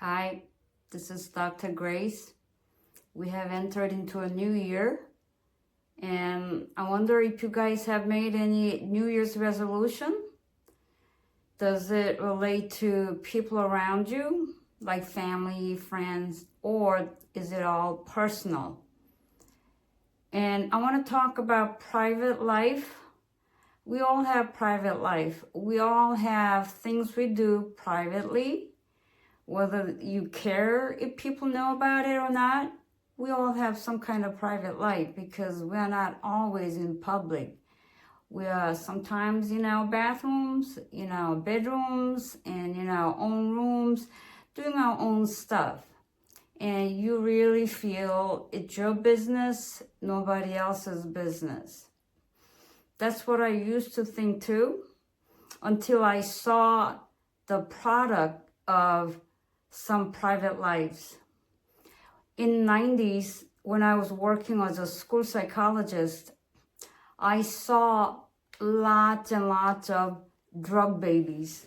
Hi, this is Dr. Grace. We have entered into a new year, and I wonder if you guys have made any New Year's resolution. Does it relate to people around you, like family, friends, or is it all personal? And I want to talk about private life. We all have private life. We all have things we do privately. Whether you care if people know about it or not, we all have some kind of private life because we're not always in public. We are sometimes in our bathrooms, in our bedrooms, and in our own rooms, doing our own stuff. And you really feel it's your business, nobody else's business. That's what I used to think too, until I saw the product of some private lives. In the 90s, when I was working as a school psychologist, I saw lots and lots of drug babies.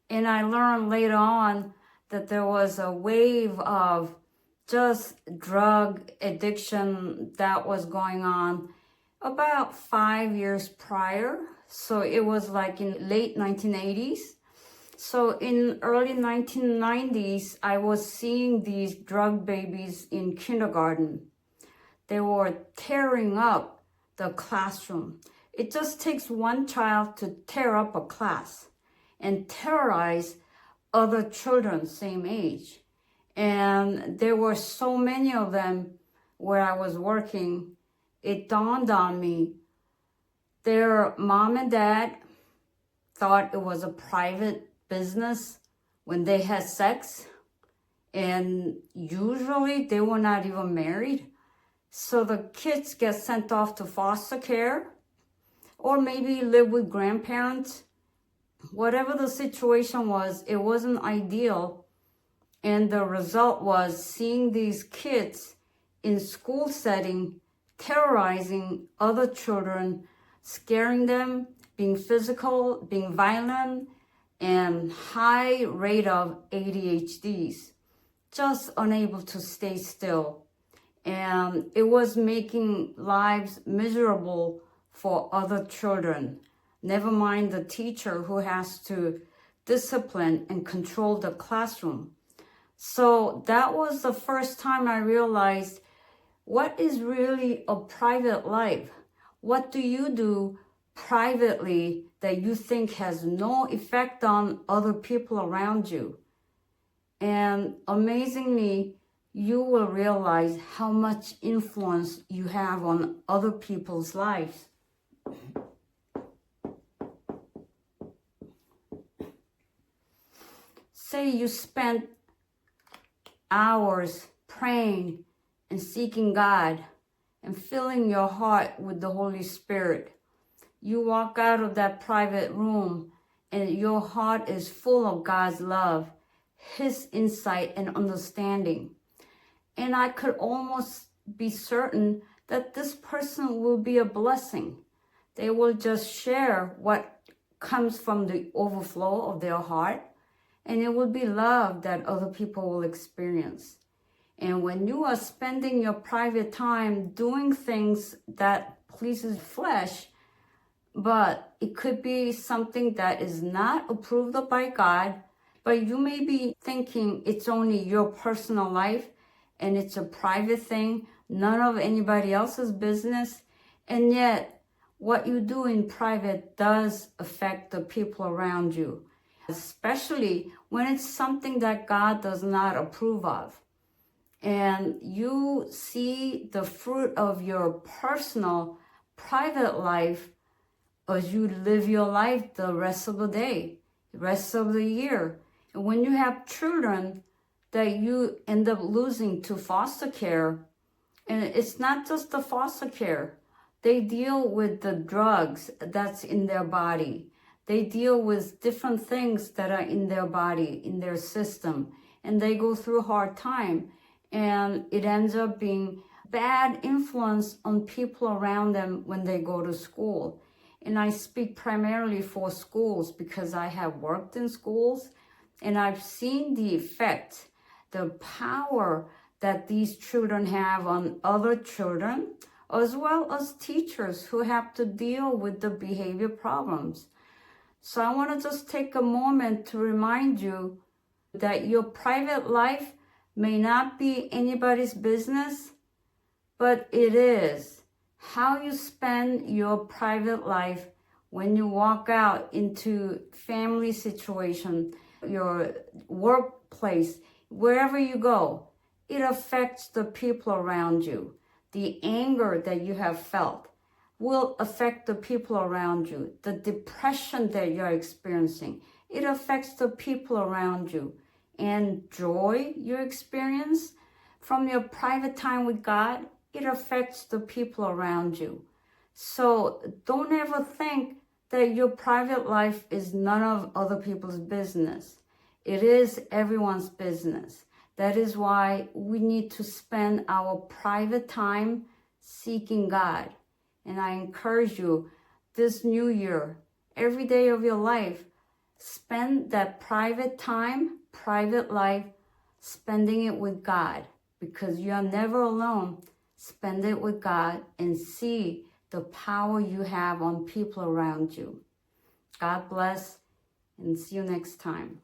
And I learned later on that there was a wave of just drug addiction that was going on about 5 years prior. So it was like in late 1980s. So in early 1990s, I was seeing these drug babies in kindergarten. They were tearing up the classroom. It just takes one child to tear up a class and terrorize other children same age. And there were so many of them where I was working. It dawned on me, their mom and dad thought it was a private business when they had sex, and usually they were not even married. So the kids get sent off to foster care or maybe live with grandparents. Whatever the situation was, it wasn't ideal. And the result was seeing these kids in school setting terrorizing other children, scaring them, being physical, being violent, and high rate of ADHDs, just unable to stay still. And it was making lives miserable for other children. Never mind the teacher who has to discipline and control the classroom. So that was the first time I realized, what is really a private life? What do you do privately that you think has no effect on other people around you? And amazingly, you will realize how much influence you have on other people's lives. Say you spent hours praying and seeking God and filling your heart with the Holy Spirit. You walk out of that private room and your heart is full of God's love, His insight and understanding. And I could almost be certain that this person will be a blessing. They will just share what comes from the overflow of their heart, and it will be love that other people will experience. And when you are spending your private time doing things that pleases flesh, but it could be something that is not approved of by God, but you may be thinking it's only your personal life and it's a private thing, none of anybody else's business. And yet what you do in private does affect the people around you, especially when it's something that God does not approve of. And you see the fruit of your personal, private life as you live your life the rest of the day, the rest of the year. And when you have children that you end up losing to foster care, and it's not just the foster care, they deal with the drugs that's in their body. They deal with different things that are in their body, in their system, and they go through a hard time. And it ends up being bad influence on people around them when they go to school. And I speak primarily for schools because I have worked in schools and I've seen the effect, the power that these children have on other children, as well as teachers who have to deal with the behavior problems. So I want to just take a moment to remind you that your private life may not be anybody's business, but it is. How you spend your private life when you walk out into family situation, your workplace, wherever you go, it affects the people around you. The anger that you have felt will affect the people around you. The depression that you're experiencing, it affects the people around you. And joy you experience from your private time with God, it affects the people around you. So don't ever think that your private life is none of other people's business. It is everyone's business. That is why we need to spend our private time seeking God. And I encourage you this new year, every day of your life, spend that private time, private life, spending it with God, because you are never alone. Spend it with God and see the power you have on people around you. God bless and see you next time.